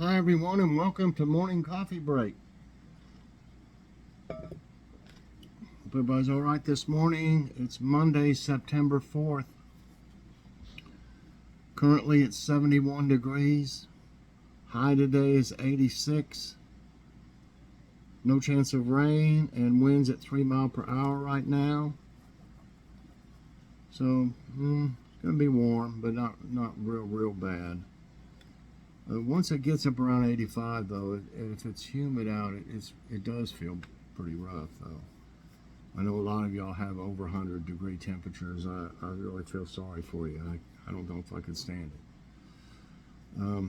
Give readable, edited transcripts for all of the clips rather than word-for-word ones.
Hi everyone and welcome to Morning Coffee Break. Hope everybody's alright this morning. It's Monday, September 4th. Currently it's 71 degrees. High today is 86. No chance of rain and winds at 3 miles per hour right now. So it's going to be warm, but not real bad. Once it gets up around 85 though, if it's humid out, it does feel pretty rough though. I know a lot of y'all have over 100 degree temperatures. I really feel sorry for you. I don't know if I could stand it.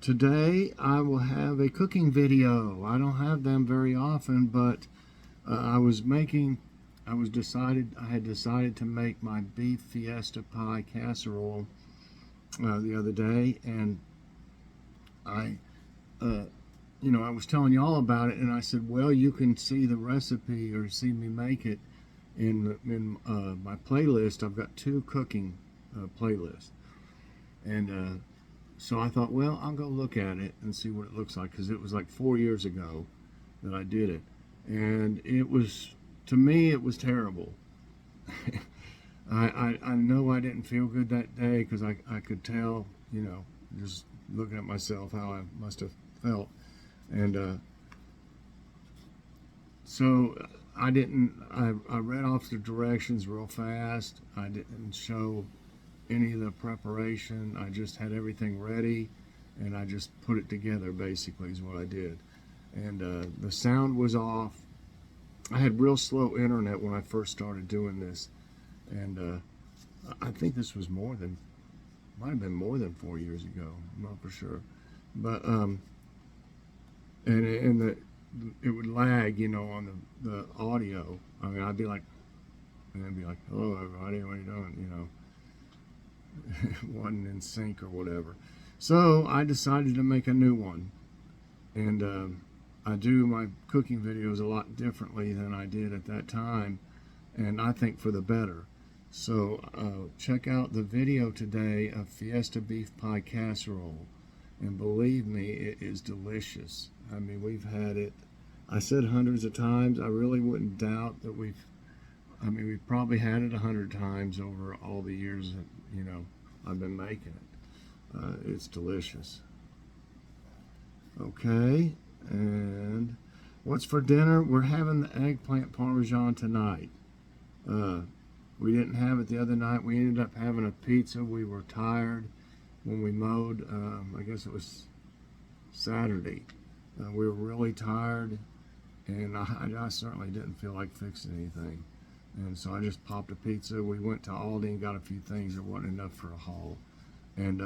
Today I will have a cooking video. I don't have them very often, but I had decided to make my beef fiesta pie casserole the other day, and I was telling y'all about it, and I said, well, you can see the recipe or see me make it in my playlist. I've got 2 cooking playlists, and so I thought, well, I'll go look at it and see what it looks like, because it was like 4 years ago that I did it, and to me it was terrible. I know I didn't feel good that day, because I could tell, just looking at myself, how I must have felt. And so I read off the directions real fast. I didn't show any of the preparation. I just had everything ready, and I just put it together, basically, is what I did. And the sound was off. I had real slow internet when I first started doing this, and I think this was might have been more than 4 years ago. I'm not for sure, but it would lag, on the audio. I mean, I'd be like, hello everybody, what are you doing? It wasn't in sync or whatever. So I decided to make a new one, and I do my cooking videos a lot differently than I did at that time, and I think for the better. So check out the video today of Fiesta Beef Pie Casserole, and believe me, it is delicious. I mean, we've had it, I said hundreds of times. I really wouldn't doubt that we've probably had it 100 times over all the years that, I've been making it. It's delicious. Okay, and what's for dinner? We're having the eggplant parmesan tonight. We didn't have it the other night. We ended up having a pizza. We were tired when we mowed. I guess it was Saturday. We were really tired, and I certainly didn't feel like fixing anything. And so I just popped a pizza. We went to Aldi and got a few things. There wasn't enough for a haul. And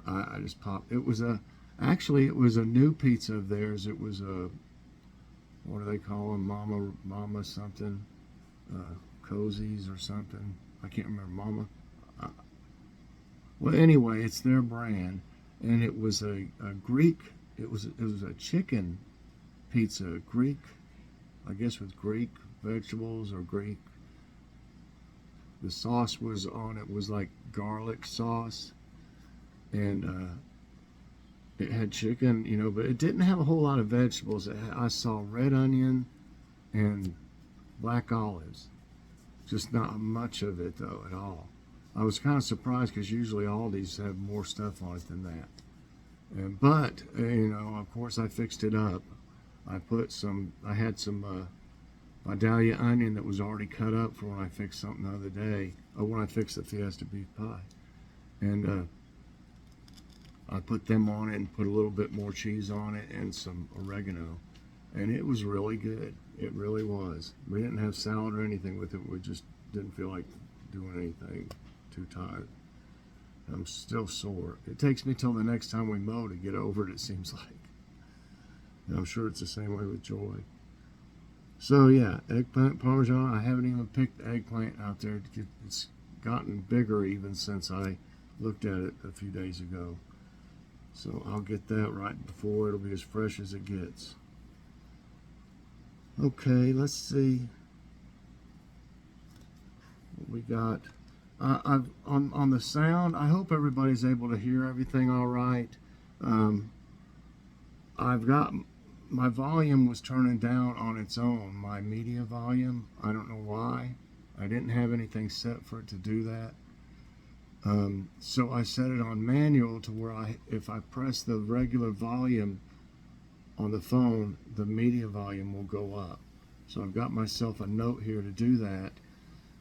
I just popped. Actually, it was a new pizza of theirs. It was what do they call them? Mama something. Cozies or something. I can't remember. Mama. Well, anyway, it's their brand, and it was a Greek. It was a chicken pizza, Greek, I guess, with Greek vegetables or Greek. The sauce was on it was like garlic sauce, and it had chicken, but it didn't have a whole lot of vegetables. I saw red onion and black olives. Just not much of it, though, at all. I was kind of surprised, because usually Aldi's have more stuff on it than that. But, of course I fixed it up. I had some Vidalia onion that was already cut up for when I fixed something the other day, or when I fixed the Fiesta beef pie. And I put them on it and put a little bit more cheese on it and some oregano. And it was really good. It really was. We didn't have salad or anything with it. We just didn't feel like doing anything. Too tired. I'm still sore. It takes me till the next time we mow to get over it seems like. And I'm sure it's the same way with Joy. So yeah, eggplant parmesan. I haven't even picked the eggplant out there. It's gotten bigger even since I looked at it a few days ago. So I'll get that right before it'll be as fresh as it gets. Okay, let's see what we got. On the sound, I hope everybody's able to hear everything all right. Um, I've got my volume was turning down on its own, my media volume. I don't know why. I didn't have anything set for it to do that. So I set it on manual to where if I press the regular volume on the phone, the media volume will go up. So I've got myself a note here to do that.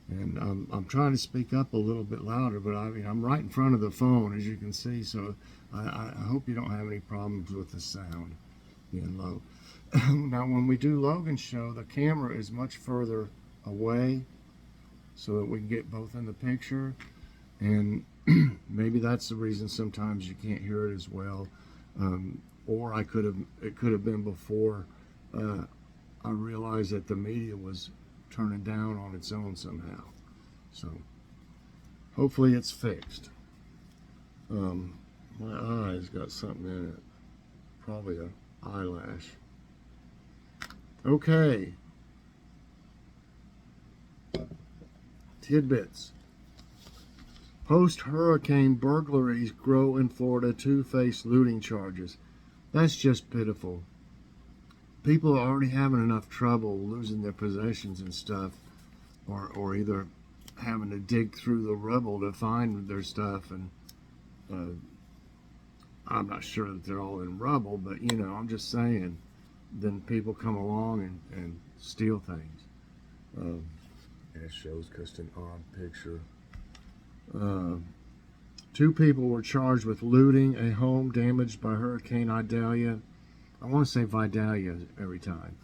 And I'm trying to speak up a little bit louder, but I mean, I'm right in front of the phone, as you can see, so I hope you don't have any problems with the sound being low. Now, when we do Logan's show, the camera is much further away so that we can get both in the picture, and maybe that's the reason sometimes you can't hear it as well. Or it could have been before I realized that the media was turning down on its own somehow. So hopefully it's fixed. My eye's got something in it, probably an eyelash. Okay. Tidbits. Post-hurricane burglaries grow in Florida to face looting charges. That's just pitiful. People are already having enough trouble losing their possessions and stuff, or either having to dig through the rubble to find their stuff. And I'm not sure that they're all in rubble, but I'm just saying, then people come along and steal things. It shows just an odd picture. 2 people were charged with looting a home damaged by Hurricane Idalia. I want to say Vidalia every time.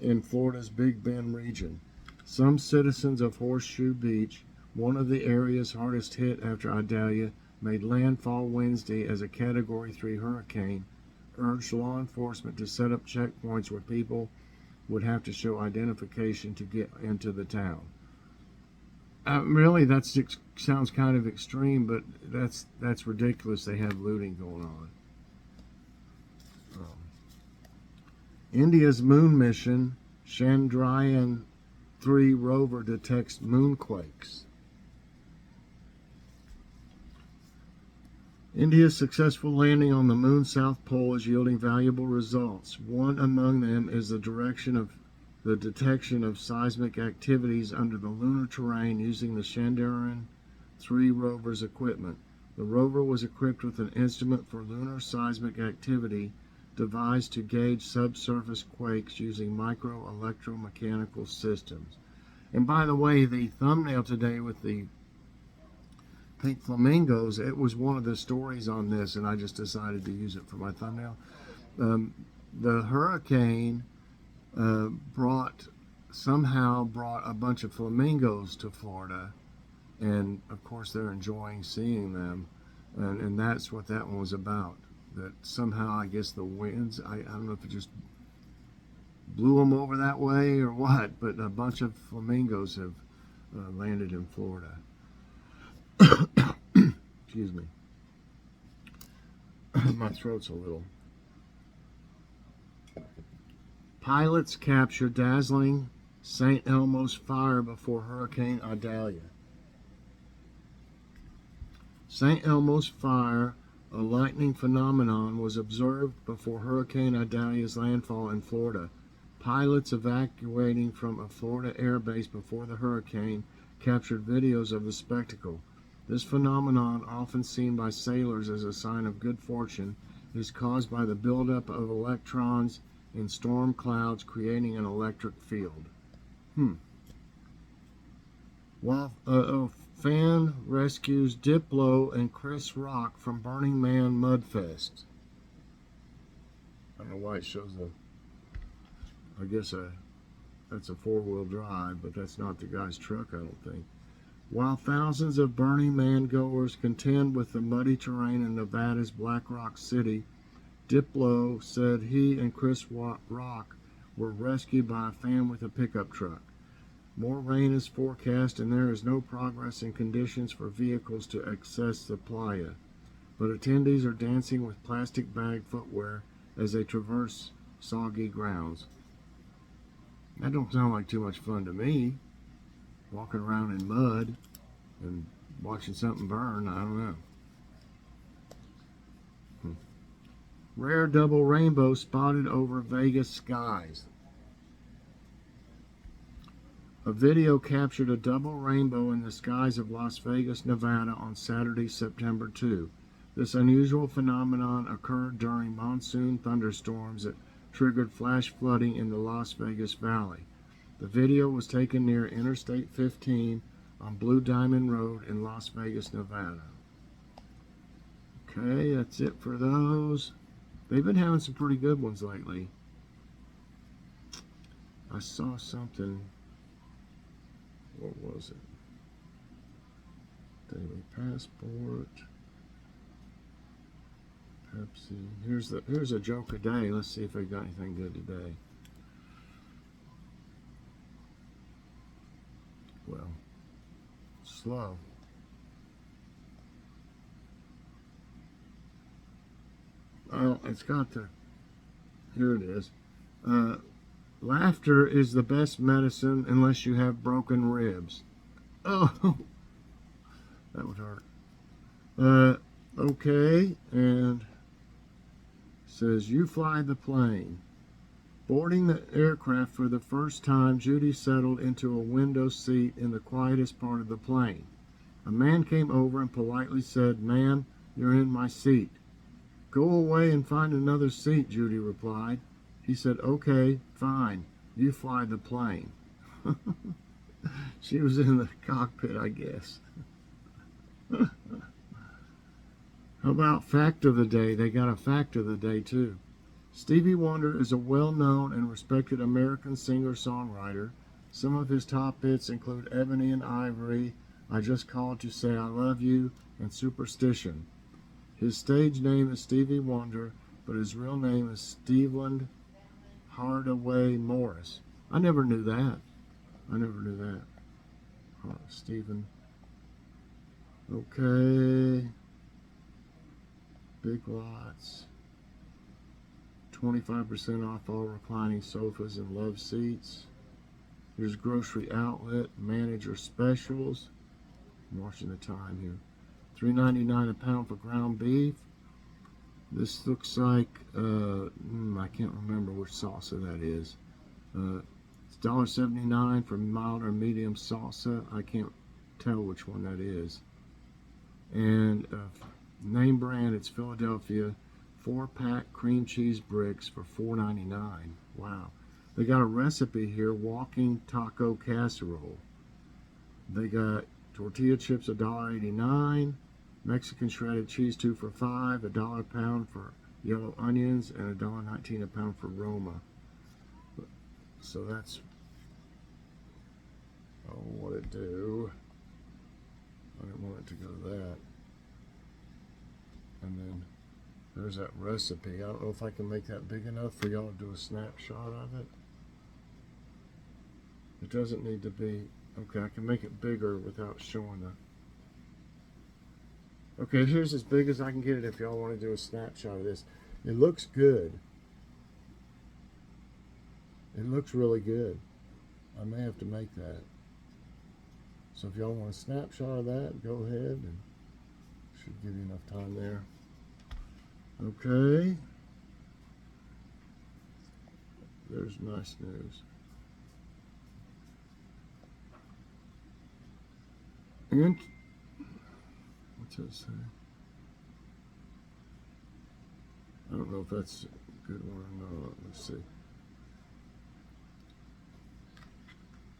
In Florida's Big Bend region. Some citizens of Horseshoe Beach, one of the areas hardest hit after Idalia, made landfall Wednesday as a Category 3 hurricane, urged law enforcement to set up checkpoints where people would have to show identification to get into the town. Really, that sounds kind of extreme, but that's ridiculous. They have looting going on. India's moon mission, Chandrayaan-3 rover detects moonquakes. India's successful landing on the moon's south pole is yielding valuable results. One among them is the detection of seismic activities under the lunar terrain using the Chandrayaan-3 rover's equipment. The rover was equipped with an instrument for lunar seismic activity devised to gauge subsurface quakes using micro-electromechanical systems. And by the way, the thumbnail today with the pink flamingos, it was one of the stories on this, and I just decided to use it for my thumbnail. The hurricane somehow brought a bunch of flamingos to Florida, and of course they're enjoying seeing them, and that's what that one was about. That somehow, I guess the winds, I don't know if it just blew them over that way or what, but a bunch of flamingos have landed in Florida. Excuse me. My throat's a little. Pilots capture dazzling St. Elmo's fire before Hurricane Idalia. St. Elmo's fire, a lightning phenomenon, was observed before Hurricane Idalia's landfall in Florida. Pilots evacuating from a Florida airbase before the hurricane captured videos of the spectacle. This phenomenon, often seen by sailors as a sign of good fortune, is caused by the buildup of electrons in storm clouds, creating an electric field. While fan rescues Diplo and Chris Rock from Burning Man Mudfest. I don't know why it shows I guess that's a 4-wheel drive, but that's not the guy's truck, I don't think. While thousands of Burning Man goers contend with the muddy terrain in Nevada's Black Rock City, Diplo said he and Chris Rock were rescued by a fan with a pickup truck. More rain is forecast, and there is no progress in conditions for vehicles to access the playa. But attendees are dancing with plastic bag footwear as they traverse soggy grounds. That don't sound like too much fun to me. Walking around in mud and watching something burn, I don't know. Rare double rainbow spotted over Vegas skies. A video captured a double rainbow in the skies of Las Vegas, Nevada on Saturday, September 2. This unusual phenomenon occurred during monsoon thunderstorms that triggered flash flooding in the Las Vegas Valley. The video was taken near Interstate 15 on Blue Diamond Road in Las Vegas, Nevada. Okay, that's it for those. They've been having some pretty good ones lately. I saw something. What was it? Daily Passport. Pepsi. Here's a joke a day. Let's see if they got anything good today. Well, slow. Oh, it's got the. Here it is. Laughter is the best medicine unless you have broken ribs. Oh, that would hurt. Okay, and says you fly the plane. Boarding the aircraft for the first time, Judy settled into a window seat in the quietest part of the plane. A man came over and politely said, "Ma'am, you're in my seat." "Go away and find another seat," Judy replied. He said, "Okay, fine. You fly the plane." She was in the cockpit, I guess. How about fact of the day? They got a fact of the day, too. Stevie Wonder is a well-known and respected American singer-songwriter. Some of his top hits include Ebony and Ivory, I Just Called to Say I Love You, and Superstition. His stage name is Stevie Wonder, but his real name is Stevland Hardaway Morris. I never knew that. Stephen. Okay. Big Lots. 25% off all reclining sofas and love seats. Here's Grocery Outlet Manager Specials. I'm watching the time here. $3.99 a pound for ground beef. This looks like, I can't remember which salsa that is. It's $1.79 for mild or medium salsa. I can't tell which one that is. And name brand, it's Philadelphia 4-pack cream cheese bricks for $4.99. Wow. They got a recipe here, walking taco casserole. They got tortilla chips, $1.89. Mexican shredded cheese, 2 for $5, $1 a pound for yellow onions, and $1.19 a pound for Roma. So that's what it do. I didn't want it to go to that. And then there's that recipe. I don't know if I can make that big enough for y'all to do a snapshot of it. It doesn't need to be. Okay, I can make it bigger without showing the. Okay, here's as big as I can get it if y'all want to do a snapshot of this. It looks good. It looks really good. I may have to make that. So if y'all want a snapshot of that, go ahead, and should give you enough time there. Okay. There's nice news. And what's it say? I don't know if that's a good one or not. Let's see.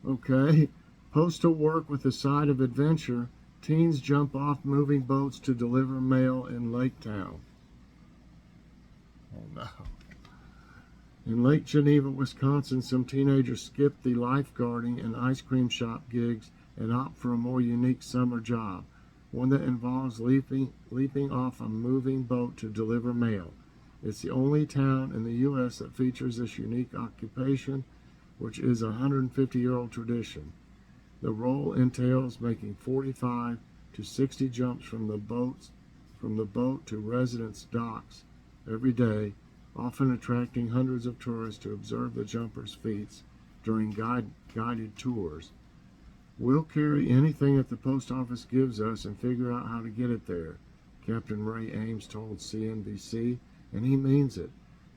Okay. Postal work with a side of adventure. Teens jump off moving boats to deliver mail in Lake Town. Oh no. In Lake Geneva, Wisconsin, some teenagers skip the lifeguarding and ice cream shop gigs and opt for a more unique summer job, one that involves leaping off a moving boat to deliver mail. It's the only town in the U.S. that features this unique occupation, which is a 150-year-old tradition. The role entails making 45 to 60 jumps from the boat to residents' docks every day, often attracting hundreds of tourists to observe the jumpers' feats during guided tours. We'll carry anything that the post office gives us and figure out how to get it there, Captain Ray Ames told CNBC. and he means it.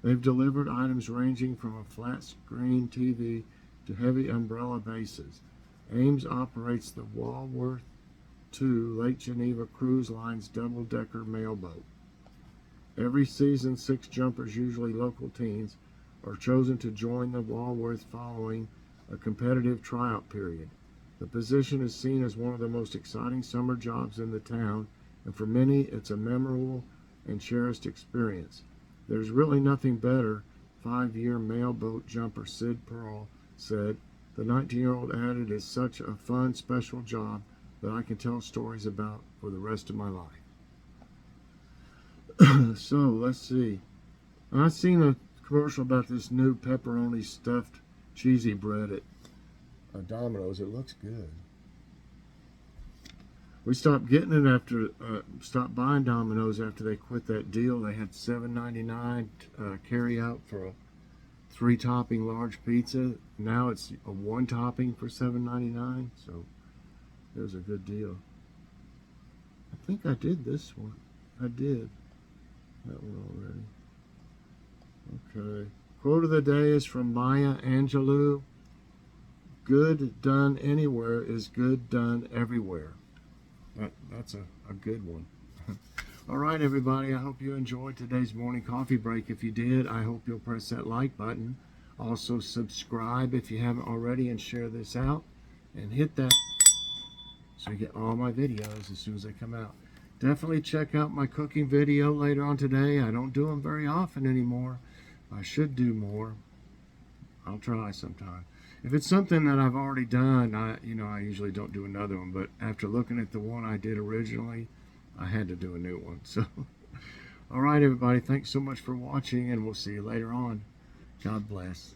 They've delivered items ranging from a flat-screen TV to heavy umbrella bases. Ames operates the Walworth II Lake Geneva Cruise Line's double-decker mailboat. Every season, 6 jumpers, usually local teens, are chosen to join the Walworth following a competitive tryout period. The position is seen as one of the most exciting summer jobs in the town, and for many, it's a memorable and cherished experience. There's really nothing better, 5-year mailboat jumper Sid Pearl said. The 19-year-old added, "It's such a fun, special job that I can tell stories about for the rest of my life." So, let's see. I've seen a commercial about this new pepperoni stuffed cheesy bread at Domino's. It looks good. We stopped getting it stopped buying Domino's after they quit that deal. They had $7.99 carry out for a 3-topping large pizza. Now it's a 1-topping for $7.99. So it was a good deal. I think I did this one. I did that one already. Okay. Quote of the day is from Maya Angelou. Good done anywhere is good done everywhere. That's a good one. All right, everybody. I hope you enjoyed today's morning coffee break. If you did, I hope you'll press that like button. Also, subscribe if you haven't already, and share this out. And hit that so you get all my videos as soon as they come out. Definitely check out my cooking video later on today. I don't do them very often anymore. I should do more. I'll try sometime. If it's something that I've already done, I usually don't do another one. But after looking at the one I did originally, I had to do a new one. So, all right, everybody. Thanks so much for watching, and we'll see you later on. God bless.